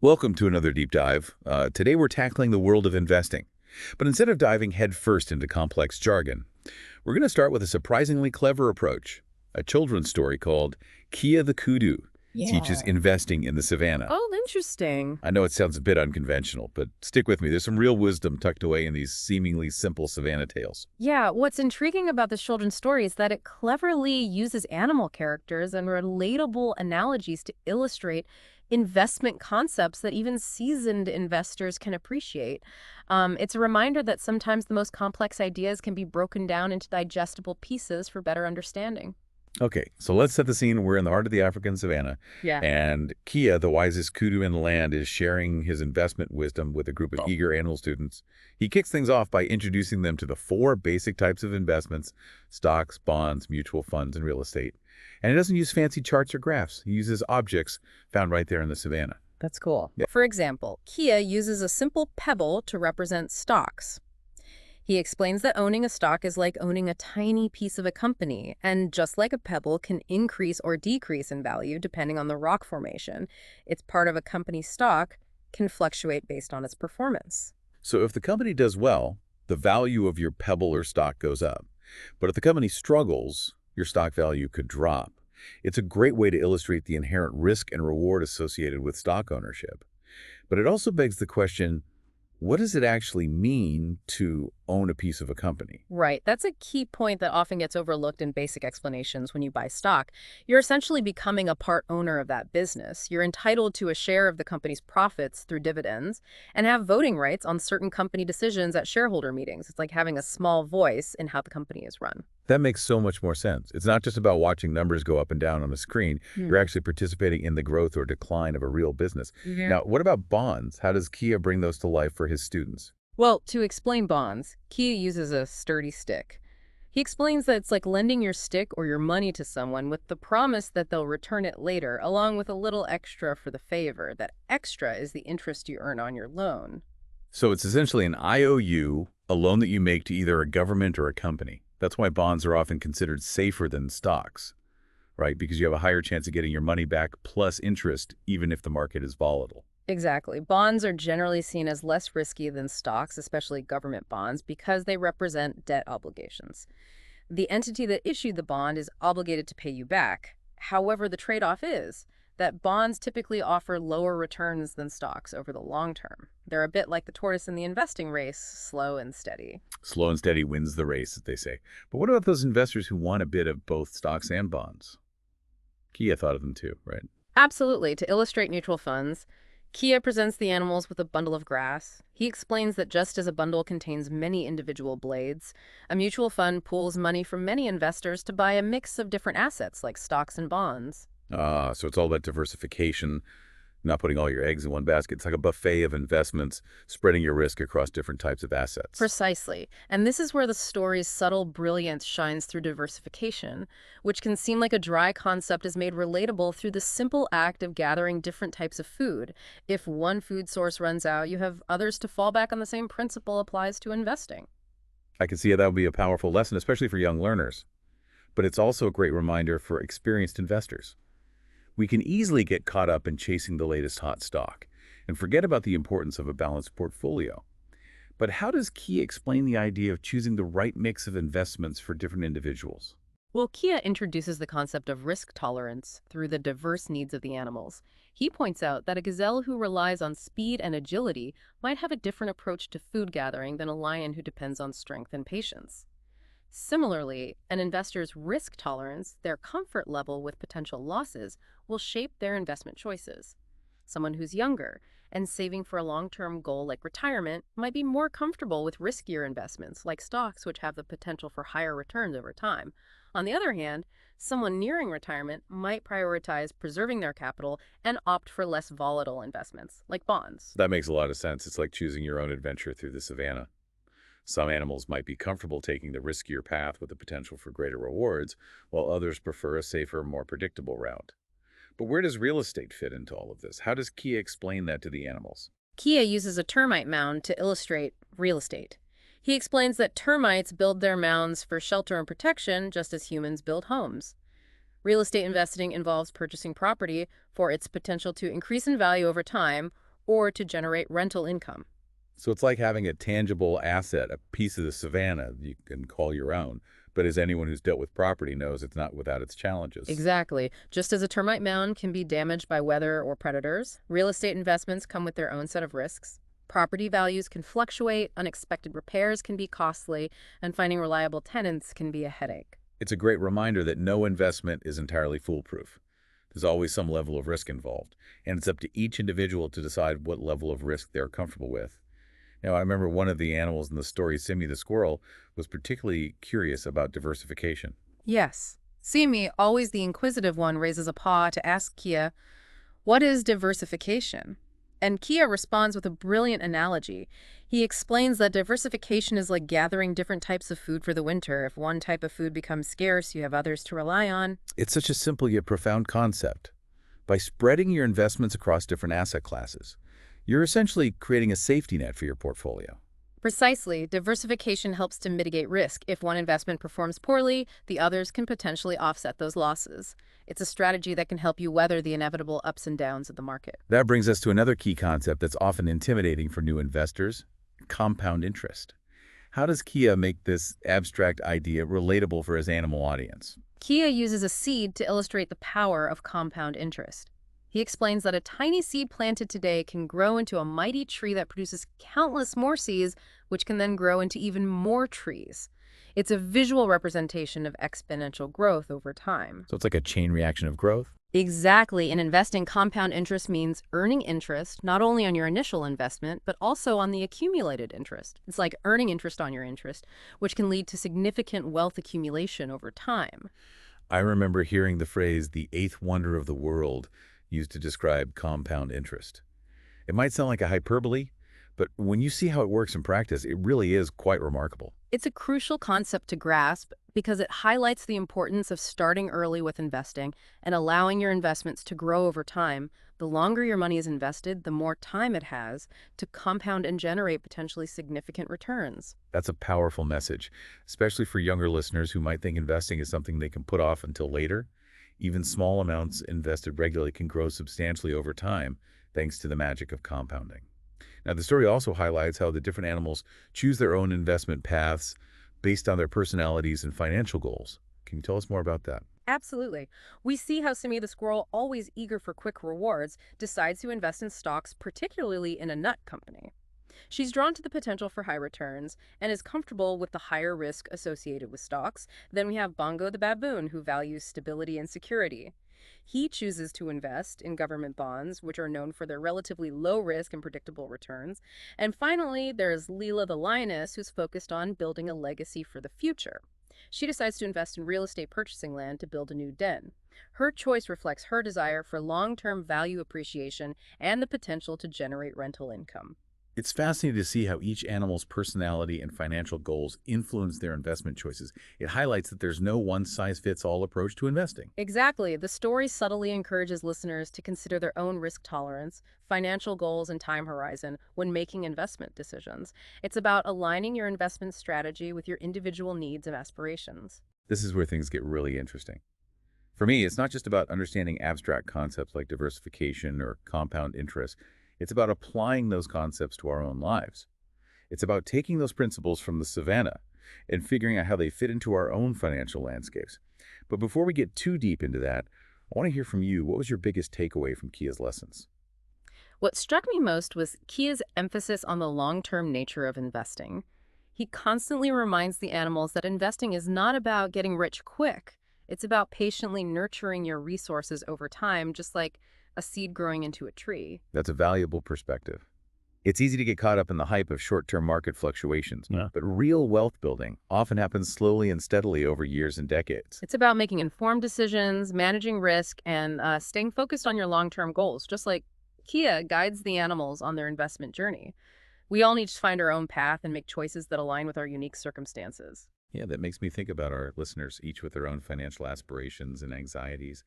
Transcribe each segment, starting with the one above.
Welcome to another deep dive. Today we're tackling the world of investing. But instead of diving headfirst into complex jargon, we're going to start with a surprisingly clever approach. A children's story called 𝐤𝐤𝐬𝐞 the Kudu teaches Yeah. investing in the savannah. Oh, interesting. I know it sounds a bit unconventional, but stick with me. There's some real wisdom tucked away in these seemingly simple savannah tales. Yeah, what's intriguing about this children's story is that it cleverly uses animal characters and relatable analogies to illustrate investment concepts that even seasoned investors can appreciate. It's a reminder that sometimes the most complex ideas can be broken down into digestible pieces for better understanding. Okay, so let's set the scene. We're in the heart of the African savannah, Yeah. and 𝐤𝐤, the wisest kudu in the land, is sharing his investment wisdom with a group of Oh. eager animal students. He kicks things off by introducing them to the four basic types of investments: stocks, bonds, mutual funds, and real estate. And he doesn't use fancy charts or graphs. He uses objects found right there in the savannah. That's cool. Yeah. For example, Kia uses a simple pebble to represent stocks. He explains that owning a stock is like owning a tiny piece of a company, and just like a pebble can increase or decrease in value depending on the rock formation, it's part of a company's stock can fluctuate based on its performance. So if the company does well, the value of your pebble or stock goes up. But if the company struggles, your stock value could drop. It's a great way to illustrate the inherent risk and reward associated with stock ownership. But it also begs the question, what does it actually mean to own a piece of a company? Right. That's a key point that often gets overlooked in basic explanations when you buy stock. You're essentially becoming a part owner of that business. You're entitled to a share of the company's profits through dividends and have voting rights on certain company decisions at shareholder meetings. It's like having a small voice in how the company is run. That makes so much more sense. It's not just about watching numbers go up and down on a screen. You're actually participating in the growth or decline of a real business. Yeah. Now, what about bonds? How does 𝐤𝐤 bring those to life for his students? Well, to explain bonds, Kia uses a sturdy stick. He explains that it's like lending your stick or your money to someone with the promise that they'll return it later, along with a little extra for the favor. That extra is the interest you earn on your loan. So it's essentially an IOU, a loan that you make to either a government or a company. That's why bonds are often considered safer than stocks, right? Because you have a higher chance of getting your money back plus interest, even if the market is volatile. Exactly. Bonds are generally seen as less risky than stocks, especially government bonds, because they represent debt obligations. The entity that issued the bond is obligated to pay you back. However, the trade-off is that bonds typically offer lower returns than stocks over the long term. They're a bit like the tortoise in the investing race, slow and steady. Slow and steady wins the race, as they say. But what about those investors who want a bit of both stocks and bonds? 𝐤𝐤 thought of them too, right? Absolutely. To illustrate mutual funds, Kia presents the animals with a bundle of grass. He explains that just as a bundle contains many individual blades, a mutual fund pools money from many investors to buy a mix of different assets like stocks and bonds. So it's all about diversification, not putting all your eggs in one basket. It's like a buffet of investments, spreading your risk across different types of assets. Precisely. And this is where the story's subtle brilliance shines through diversification, which can seem like a dry concept is made relatable through the simple act of gathering different types of food. If one food source runs out, you have others to fall back on. The same principle applies to investing. I can see how that would be a powerful lesson, especially for young learners. But it's also a great reminder for experienced investors. We can easily get caught up in chasing the latest hot stock and forget about the importance of a balanced portfolio. But how does 𝐤𝐤 explain the idea of choosing the right mix of investments for different individuals? Well, Kia introduces the concept of risk tolerance through the diverse needs of the animals. He points out that a gazelle who relies on speed and agility might have a different approach to food gathering than a lion who depends on strength and patience. Similarly, an investor's risk tolerance, their comfort level with potential losses, will shape their investment choices. Someone who's younger and saving for a long-term goal like retirement might be more comfortable with riskier investments like stocks, which have the potential for higher returns over time. On the other hand, someone nearing retirement might prioritize preserving their capital and opt for less volatile investments like bonds. That makes a lot of sense. It's like choosing your own adventure through the savannah. Some animals might be comfortable taking the riskier path with the potential for greater rewards, while others prefer a safer, more predictable route. But where does real estate fit into all of this? How does 𝐤𝐤 explain that to the animals? Kia uses a termite mound to illustrate real estate. He explains that termites build their mounds for shelter and protection just as humans build homes. Real estate investing involves purchasing property for its potential to increase in value over time or to generate rental income. So it's like having a tangible asset, a piece of the savannah you can call your own. But as anyone who's dealt with property knows, it's not without its challenges. Exactly. Just as a termite mound can be damaged by weather or predators, real estate investments come with their own set of risks. Property values can fluctuate, unexpected repairs can be costly, and finding reliable tenants can be a headache. It's a great reminder that no investment is entirely foolproof. There's always some level of risk involved, and it's up to each individual to decide what level of risk they're comfortable with. Now, I remember one of the animals in the story, Simmy the squirrel, was particularly curious about diversification. Yes. Simi, always the inquisitive one, raises a paw to ask Kia, what is diversification? And Kia responds with a brilliant analogy. He explains that diversification is like gathering different types of food for the winter. If one type of food becomes scarce, you have others to rely on. It's such a simple yet profound concept. By spreading your investments across different asset classes, you're essentially creating a safety net for your portfolio. Precisely, diversification helps to mitigate risk. If one investment performs poorly, the others can potentially offset those losses. It's a strategy that can help you weather the inevitable ups and downs of the market. That brings us to another key concept that's often intimidating for new investors: compound interest. How does Kia make this abstract idea relatable for his animal audience? Kia uses a seed to illustrate the power of compound interest. He explains that a tiny seed planted today can grow into a mighty tree that produces countless more seeds, which can then grow into even more trees. It's a visual representation of exponential growth over time. So it's like a chain reaction of growth? Exactly. In investing, compound interest means earning interest not only on your initial investment, but also on the accumulated interest. It's like earning interest on your interest, which can lead to significant wealth accumulation over time. I remember hearing the phrase, the eighth wonder of the world, used to describe compound interest. It might sound like a hyperbole, but when you see how it works in practice, it really is quite remarkable. It's a crucial concept to grasp because it highlights the importance of starting early with investing and allowing your investments to grow over time. The longer your money is invested, the more time it has to compound and generate potentially significant returns. That's a powerful message, especially for younger listeners who might think investing is something they can put off until later. Even small amounts invested regularly can grow substantially over time, thanks to the magic of compounding. Now, the story also highlights how the different animals choose their own investment paths based on their personalities and financial goals. Can you tell us more about that? Absolutely. We see how Simi the squirrel, always eager for quick rewards, decides to invest in stocks, particularly in a nut company. She's drawn to the potential for high returns and is comfortable with the higher risk associated with stocks. Then we have Bongo the baboon, who values stability and security. He chooses to invest in government bonds, which are known for their relatively low risk and predictable returns. And finally, there's Leela the lioness, who's focused on building a legacy for the future. She decides to invest in real estate purchasing land to build a new den. Her choice reflects her desire for long-term value appreciation and the potential to generate rental income. It's fascinating to see how each animal's personality and financial goals influence their investment choices. It highlights that there's no one-size-fits-all approach to investing. Exactly. The story subtly encourages listeners to consider their own risk tolerance, financial goals, and time horizon when making investment decisions. It's about aligning your investment strategy with your individual needs and aspirations. This is where things get really interesting. For me, it's not just about understanding abstract concepts like diversification or compound interest. It's about applying those concepts to our own lives. It's about taking those principles from the savannah and figuring out how they fit into our own financial landscapes. But before we get too deep into that, I want to hear from you. What was your biggest takeaway from Kia's lessons? What struck me most was Kia's emphasis on the long-term nature of investing. He constantly reminds the animals that investing is not about getting rich quick. It's about patiently nurturing your resources over time, just like a seed growing into a tree. That's a valuable perspective. It's easy to get caught up in the hype of short-term market fluctuations, but real wealth building often happens slowly and steadily over years and decades. It's about making informed decisions, managing risk, and staying focused on your long-term goals, just like Kia guides the animals on their investment journey. We all need to find our own path and make choices that align with our unique circumstances. Yeah, that makes me think about our listeners, each with their own financial aspirations and anxieties.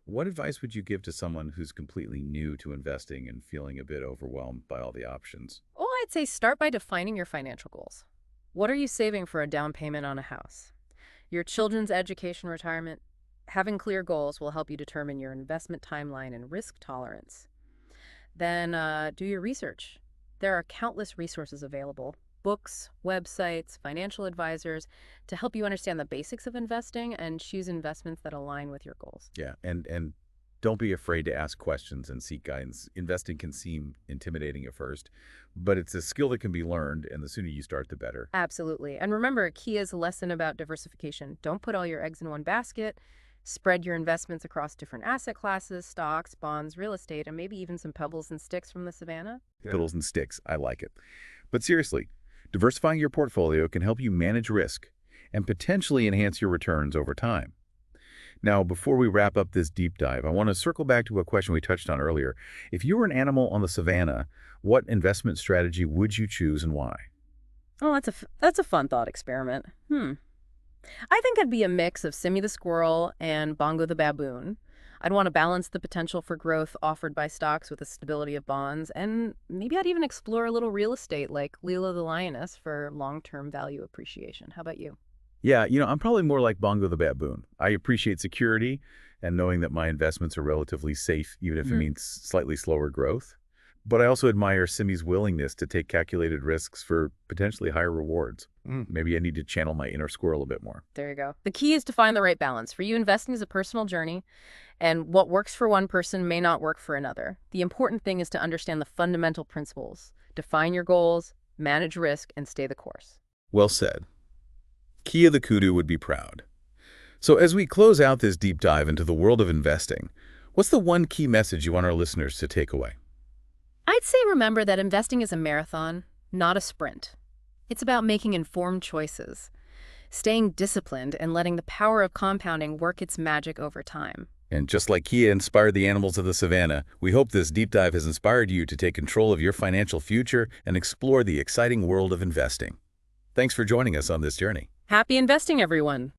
What advice would you give to someone who's completely new to investing and feeling a bit overwhelmed by all the options? Well, I'd say start by defining your financial goals. What are you saving for a down payment on a house? Your children's education, retirement? Having clear goals will help you determine your investment timeline and risk tolerance. then do your research. There are countless resources available. Books, websites, financial advisors to help you understand the basics of investing and choose investments that align with your goals. Yeah, and don't be afraid to ask questions and seek guidance. Investing can seem intimidating at first, but it's a skill that can be learned, and the sooner you start, the better. Absolutely. And remember, a key is a lesson about diversification. Don't put all your eggs in one basket. Spread your investments across different asset classes, stocks, bonds, real estate, and maybe even some pebbles and sticks from the savannah. Yeah. Fiddles and sticks, I like it. But seriously, diversifying your portfolio can help you manage risk and potentially enhance your returns over time. Now, before we wrap up this deep dive, I want to circle back to a question we touched on earlier. If you were an animal on the savannah, what investment strategy would you choose and why? Oh, that's a fun thought experiment. I think I'd be a mix of Simi the squirrel and Bongo the baboon. I'd want to balance the potential for growth offered by stocks with the stability of bonds, and maybe I'd even explore a little real estate like Leela the lioness for long-term value appreciation. How about you? Yeah, I'm probably more like Bongo the baboon. I appreciate security and knowing that my investments are relatively safe, even if it means slightly slower growth. But I also admire Simi's willingness to take calculated risks for potentially higher rewards. Maybe I need to channel my inner squirrel a bit more. There you go. The key is to find the right balance. For you, investing is a personal journey, and what works for one person may not work for another. The important thing is to understand the fundamental principles, define your goals, manage risk, and stay the course. Well said. Kia the Kudu would be proud. So as we close out this deep dive into the world of investing, what's the one key message you want our listeners to take away? I'd say remember that investing is a marathon, not a sprint. It's about making informed choices, staying disciplined, and letting the power of compounding work its magic over time. And just like Kia inspired the animals of the savannah, we hope this deep dive has inspired you to take control of your financial future and explore the exciting world of investing. Thanks for joining us on this journey. Happy investing, everyone!